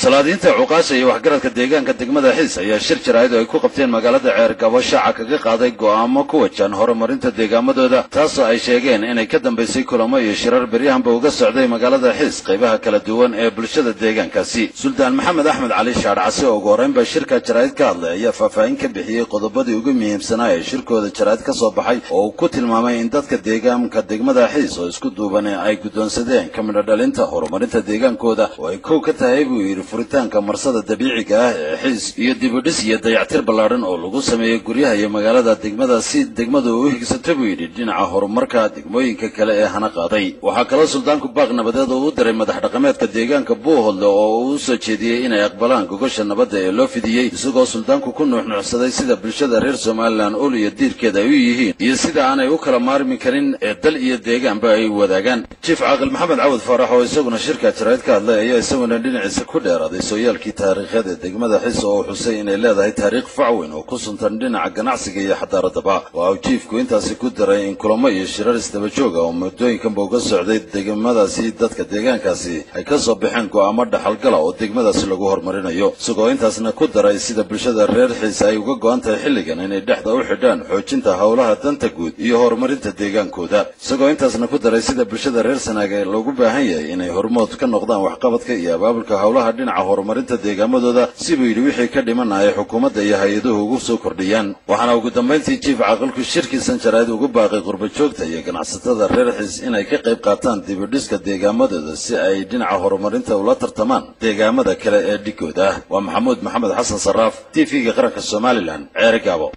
salaadiinta cuqaasha iyo waxgaradka deegaanka degmada Xiis ayaa shir jaraa'id ay ku qabteen magaalada Ceergabo shaaca kaga qaaday go'aamo ku wajahan horumarinta deegaamadooda taasoo ay sheegeen inay ka dambeysay kulamo iyo shirar beryahanba uga socday magaalada Xiis qaybaha kala duwan ee bulshada deegaankaasi Suldaan Maxamed Axmed Cali Shaarcasi oo ugu horeynba shirka jaraa'id ka hadlay ayaa faahfaahin ka bixiyay qodobadii ugu muhiimsanaa ee shirkooda jaraa'id ka soo baxay oo uu ku tilmaamay in dadka deegaanka degmada Xiis oo isku duuban ay guddoonsadeen ka mid dhalinta horumarinta deegaankooda oo ay koow ka tahay buu yiri furitaanka marsada dabiiciga ah ee Xiis iyo dibadhis iyo dayactir ballaaran oo lagu sameeyay guryaha iyo magaalada degmada si degmadu u higsato buu yiri dhinaca horumarka degmooyinka kale ee hana qaaday waxa kale suldaanku baaq nabadeed oo u diray madax dhaqameedka deegaanka Buuhoodle oo uu soo jeediyay inay aqbalaan gogosha nabadda ee loo fidiyay isagoo suldaanku ku nuuxnuuxsaday sida bulshada reer Soomaaliland oo iyo diirkeeda ay u yihiin iyo sida aanay u kala maarmi karin ee dal iyo deegaanba ay wadaagaan Chief Caaqil Maxamed Cawad Faarax oo isaguna shirka jaraa'id ka hadlay ayaa isaguna dhinaciisa ku dheeraaday sooyaalkii taariikheed ee degmada Xiis oo xusay inay leedahay taariikh facweyn oo ku suntan dhinaca ganacsiga iyo xadaaradaba waa uu chiefku intaasi ku daray in kulamo iyo shirar isdaba joog ah oo muddooyinkanba uga socday degmadaasi dadka deegaankaasi ay ka soo baxeen go'aamo dhaxalgala oo degmadaasi lagu horumarinayo isagoo intaasna ku daray sida bulshada reer Xiis ay uga go'an tahay xilligan inay dhexda u xidhaan xoojinta howlaha danta guud iyo horumarinta deegaankooda isagoo intaasna ku daray sida bulshada reer Sanaag ee loogu baahan yahay inay hormood ka noqdaan waxqabadka iyo abaabulka howlaha dhinaca horumarinta deegaamadooda si buu yiri wixii ka dhimanaya xukuumadda iyo hay'aduhu ugu soo kordhiyaan waxaana ugu dambeyntii Chief Caaqilku shirkiisan jaraa'id ugu baaqay qurba joogta iyo ganacsatada reer Xiis inay ka qayb qaataan dibadhiska deegaamadooda si ay dhinaca horumarinta ula tartamaan deegaamada kale ee dhigooda waa Maxamuud Maxamed Xasan Saraaf TV-ga qaranka Soomaaliland Ceergabo